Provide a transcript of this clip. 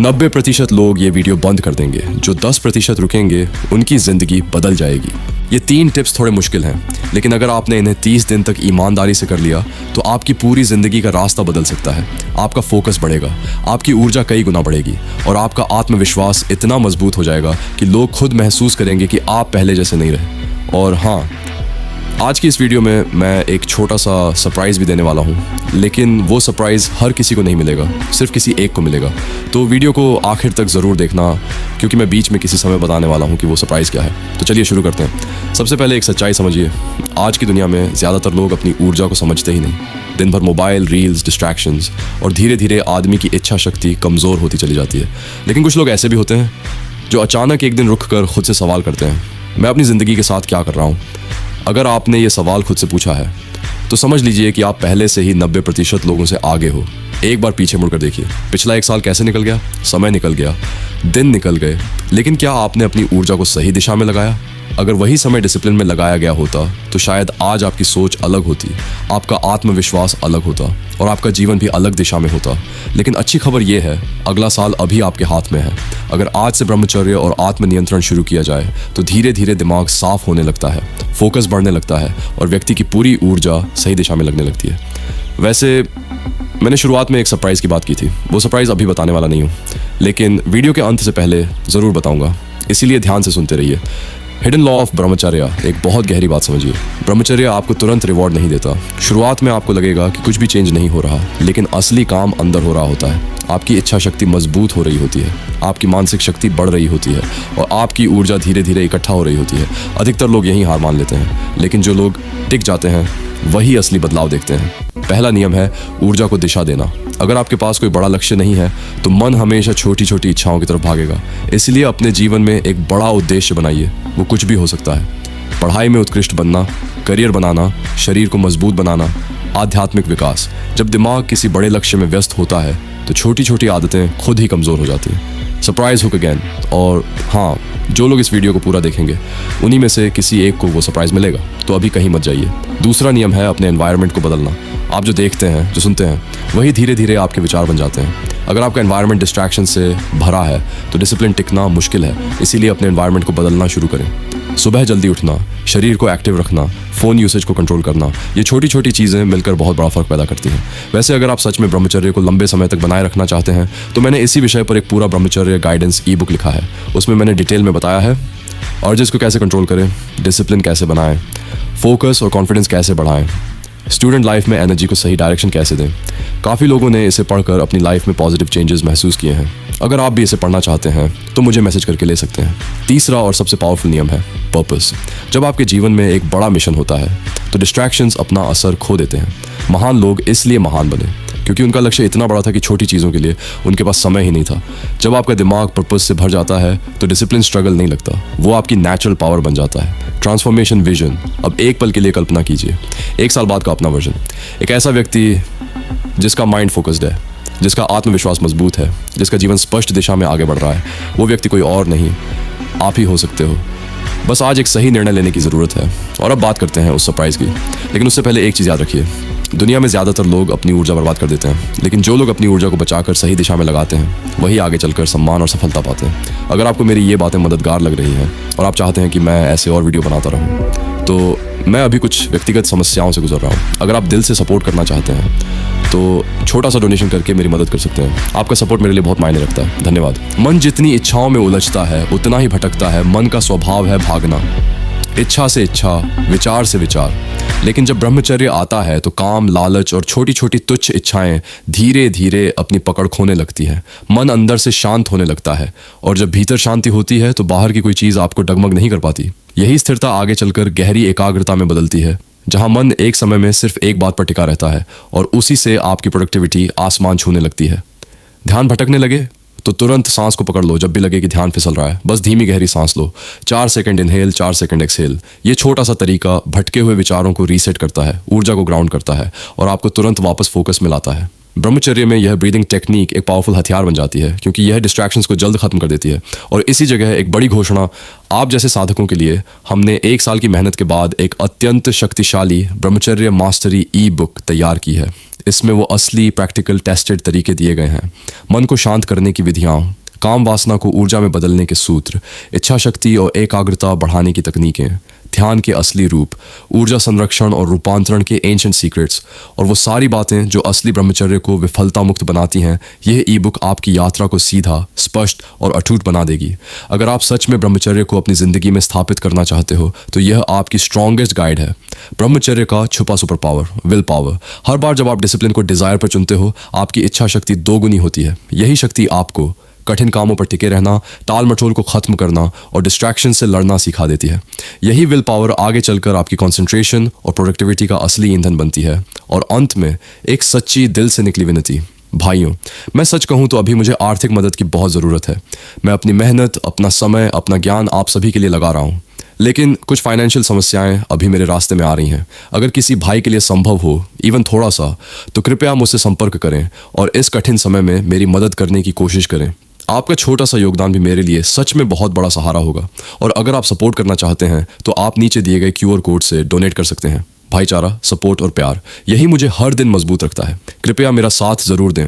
90% लोग ये वीडियो बंद कर देंगे, जो 10% रुकेंगे उनकी ज़िंदगी बदल जाएगी। ये 3 टिप्स थोड़े मुश्किल हैं, लेकिन अगर आपने इन्हें 30 दिन तक ईमानदारी से कर लिया तो आपकी पूरी ज़िंदगी का रास्ता बदल सकता है। आपका फोकस बढ़ेगा, आपकी ऊर्जा कई गुना बढ़ेगी और आपका आत्मविश्वास इतना मजबूत हो जाएगा कि लोग खुद महसूस करेंगे कि आप पहले जैसे नहीं रहे। और हाँ, आज की इस वीडियो में मैं एक छोटा सा सरप्राइज़ भी देने वाला हूँ, लेकिन वो सरप्राइज़ हर किसी को नहीं मिलेगा, सिर्फ किसी एक को मिलेगा। तो वीडियो को आखिर तक ज़रूर देखना, क्योंकि मैं बीच में किसी समय बताने वाला हूँ कि वो सरप्राइज़ क्या है। तो चलिए शुरू करते हैं। सबसे पहले एक सच्चाई समझिए, आज की दुनिया में ज़्यादातर लोग अपनी ऊर्जा को समझते ही नहीं। दिन भर मोबाइल, रील्स, डिस्ट्रैक्शंस और धीरे धीरे आदमी की इच्छा शक्ति कमज़ोर होती चली जाती है। लेकिन कुछ लोग ऐसे भी होते हैं जो अचानक एक दिन रुक कर खुद से सवाल करते हैं, मैं अपनी ज़िंदगी के साथ क्या कर रहा हूँ। अगर आपने ये सवाल खुद से पूछा है तो समझ लीजिए कि आप पहले से ही 90% लोगों से आगे हो। एक बार पीछे मुड़कर देखिए, पिछला 1 साल कैसे निकल गया, समय निकल गया, दिन निकल गए, लेकिन क्या आपने अपनी ऊर्जा को सही दिशा में लगाया? अगर वही समय डिसिप्लिन में लगाया गया होता तो शायद आज आपकी सोच अलग होती, आपका आत्मविश्वास अलग होता और आपका जीवन भी अलग दिशा में होता। लेकिन अच्छी खबर यह है, अगला साल अभी आपके हाथ में है। अगर आज से ब्रह्मचर्य और आत्मनियंत्रण शुरू किया जाए तो धीरे धीरे दिमाग साफ होने लगता है, फोकस बढ़ने लगता है और व्यक्ति की पूरी ऊर्जा सही दिशा में लगने लगती है। वैसे मैंने शुरुआत में एक सरप्राइज़ की बात की थी, वो सरप्राइज़ अभी बताने वाला नहीं हूँ, लेकिन वीडियो के अंत से पहले ज़रूर बताऊँगा, इसीलिए ध्यान से सुनते रहिए। हिडन लॉ ऑफ ब्रह्मचर्य, एक बहुत गहरी बात समझिए। ब्रह्मचर्य आपको तुरंत रिवॉर्ड नहीं देता। शुरुआत में आपको लगेगा कि कुछ भी चेंज नहीं हो रहा, लेकिन असली काम अंदर हो रहा होता है। आपकी इच्छा शक्ति मजबूत हो रही होती है, आपकी मानसिक शक्ति बढ़ रही होती है और आपकी ऊर्जा धीरे धीरे इकट्ठा हो रही होती है। अधिकतर लोग यही हार मान लेते हैं, लेकिन जो लोग टिक जाते हैं वही असली बदलाव देखते हैं। पहला नियम है ऊर्जा को दिशा देना। अगर आपके पास कोई बड़ा लक्ष्य नहीं है तो मन हमेशा छोटी छोटी इच्छाओं की तरफ भागेगा। इसलिए अपने जीवन में एक बड़ा उद्देश्य बनाइए, वो कुछ भी हो सकता है। पढ़ाई में उत्कृष्ट बनना, करियर बनाना, शरीर को मजबूत बनाना, आध्यात्मिक विकास। जब दिमाग किसी बड़े लक्ष्य में व्यस्त होता है तो छोटी छोटी आदतें खुद ही कमज़ोर हो जाती हैं। Surprise hook again. और हाँ, जो लोग इस वीडियो को पूरा देखेंगे उन्हीं में से किसी एक को वो सरप्राइज़ मिलेगा, तो अभी कहीं मत जाइए। दूसरा नियम है अपने एनवायरनमेंट को बदलना। आप जो देखते हैं, जो सुनते हैं, वही धीरे धीरे आपके विचार बन जाते हैं। अगर आपका एनवायरनमेंट डिस्ट्रैक्शन से भरा है तो डिसिप्लिन टिकना मुश्किल है। इसीलिए अपने एनवायरनमेंट को बदलना शुरू करें। सुबह जल्दी उठना, शरीर को एक्टिव रखना, फ़ोन यूसेज को कंट्रोल करना, ये छोटी छोटी चीज़ें मिलकर बहुत बड़ा फ़र्क पैदा करती हैं। वैसे अगर आप सच में ब्रह्मचर्य को लंबे समय तक बनाए रखना चाहते हैं तो मैंने इसी विषय पर एक पूरा ब्रह्मचर्य गाइडेंस ई-बुक लिखा है। उसमें मैंने डिटेल में बताया है अर्जेस को कैसे कंट्रोल करें, डिसिप्लिन कैसे बनाएं, फोकस और कॉन्फिडेंस कैसे बढ़ाएं, स्टूडेंट लाइफ में एनर्जी को सही डायरेक्शन कैसे दें। काफ़ी लोगों ने इसे पढ़कर अपनी लाइफ में पॉजिटिव चेंजेस महसूस किए हैं। अगर आप भी इसे पढ़ना चाहते हैं तो मुझे मैसेज करके ले सकते हैं। तीसरा और सबसे पावरफुल नियम है पर्पस। जब आपके जीवन में एक बड़ा मिशन होता है तो डिस्ट्रैक्शंस अपना असर खो देते हैं। महान लोग इसलिए महान बने क्योंकि उनका लक्ष्य इतना बड़ा था कि छोटी चीज़ों के लिए उनके पास समय ही नहीं था। जब आपका दिमाग पर्पस से भर जाता है तो डिसिप्लिन स्ट्रगल नहीं लगता, वो आपकी नेचुरल पावर बन जाता है। Transformation vision. अब एक पल के लिए कल्पना कीजिए, 1 साल बाद का अपना वर्जन। एक ऐसा व्यक्ति जिसका माइंड फोकस्ड है, जिसका आत्मविश्वास मजबूत है, जिसका जीवन स्पष्ट दिशा में आगे बढ़ रहा है। वो व्यक्ति कोई और नहीं, आप ही हो सकते हो। बस आज एक सही निर्णय लेने की ज़रूरत है। और अब बात करते हैं उस सरप्राइज़ की। लेकिन उससे पहले एक चीज़ याद रखिए, दुनिया में ज़्यादातर लोग अपनी ऊर्जा बर्बाद कर देते हैं, लेकिन जो लोग अपनी ऊर्जा को बचाकर सही दिशा में लगाते हैं वही आगे चलकर सम्मान और सफलता पाते हैं। अगर आपको मेरी ये बातें मददगार लग रही हैं और आप चाहते हैं कि मैं ऐसे और वीडियो बनाता रहूँ, तो मैं अभी कुछ व्यक्तिगत समस्याओं से गुजर रहा हूँ। अगर आप दिल से सपोर्ट करना चाहते हैं तो छोटा सा डोनेशन करके मेरी मदद कर सकते हैं। आपका सपोर्ट मेरे लिए बहुत मायने रखता है। धन्यवाद। मन जितनी इच्छाओं में उलझता है उतना ही भटकता है। मन का स्वभाव है भागना, इच्छा से इच्छा, विचार से विचार। लेकिन जब ब्रह्मचर्य आता है तो काम, लालच और छोटी छोटी तुच्छ इच्छाएं धीरे धीरे अपनी पकड़ खोने लगती हैं। मन अंदर से शांत होने लगता है और जब भीतर शांति होती है तो बाहर की कोई चीज़ आपको डगमग नहीं कर पाती। यही स्थिरता आगे चलकर गहरी एकाग्रता में बदलती है, जहां मन एक समय में सिर्फ एक बात पर टिका रहता है और उसी से आपकी प्रोडक्टिविटी आसमान छूने लगती है। ध्यान भटकने लगे तो तुरंत सांस को पकड़ लो। जब भी लगे कि ध्यान फिसल रहा है, बस धीमी गहरी सांस लो। 4 सेकंड इनहेल, 4 सेकंड एक्सहेल। ये छोटा सा तरीका भटके हुए विचारों को रीसेट करता है, ऊर्जा को ग्राउंड करता है और आपको तुरंत वापस फोकस में लाता है। ब्रह्मचर्य में यह ब्रीदिंग टेक्निक एक पावरफुल हथियार बन जाती है, क्योंकि यह डिस्ट्रैक्शंस को जल्द खत्म कर देती है। और इसी जगह एक बड़ी घोषणा आप जैसे साधकों के लिए, हमने 1 साल की मेहनत के बाद एक अत्यंत शक्तिशाली ब्रह्मचर्य मास्टरी ई-बुक तैयार की है। इसमें वो असली प्रैक्टिकल टेस्टेड तरीके दिए गए हैं। मन को शांत करने की विधियाँ, काम वासना को ऊर्जा में बदलने के सूत्र, इच्छा शक्ति और एकाग्रता बढ़ाने की तकनीकें, ध्यान के असली रूप, ऊर्जा संरक्षण और रूपांतरण के एंशिएंट सीक्रेट्स, और वो सारी बातें जो असली ब्रह्मचर्य को विफलता मुक्त बनाती हैं। यह ई बुक आपकी यात्रा को सीधा, स्पष्ट और अटूट बना देगी। अगर आप सच में ब्रह्मचर्य को अपनी ज़िंदगी में स्थापित करना चाहते हो तो यह आपकी स्ट्रॉन्गेस्ट गाइड है। ब्रह्मचर्य का छुपा सुपर पावर, विल पावर। हर बार जब आप डिसिप्लिन को डिज़ायर पर चुनते हो, आपकी इच्छा शक्ति दोगुनी होती है। यही शक्ति आपको कठिन कामों पर टिके रहना, टाल मटोल को खत्म करना और डिस्ट्रैक्शन से लड़ना सिखा देती है। यही विल पावर आगे चलकर आपकी कंसंट्रेशन और प्रोडक्टिविटी का असली ईंधन बनती है। और अंत में एक सच्ची दिल से निकली विनती, भाइयों, मैं सच कहूँ तो अभी मुझे आर्थिक मदद की बहुत ज़रूरत है। मैं अपनी मेहनत, अपना समय, अपना ज्ञान आप सभी के लिए लगा रहा हूँ, लेकिन कुछ फाइनेंशियल समस्याएं अभी मेरे रास्ते में आ रही हैं। अगर किसी भाई के लिए संभव हो, इवन थोड़ा सा, तो कृपया मुझसे संपर्क करें और इस कठिन समय में मेरी मदद करने की कोशिश करें। आपका छोटा सा योगदान भी मेरे लिए सच में बहुत बड़ा सहारा होगा। और अगर आप सपोर्ट करना चाहते हैं तो आप नीचे दिए गए QR कोड से डोनेट कर सकते हैं। भाईचारा, सपोर्ट और प्यार, यही मुझे हर दिन मजबूत रखता है। कृपया मेरा साथ ज़रूर दें।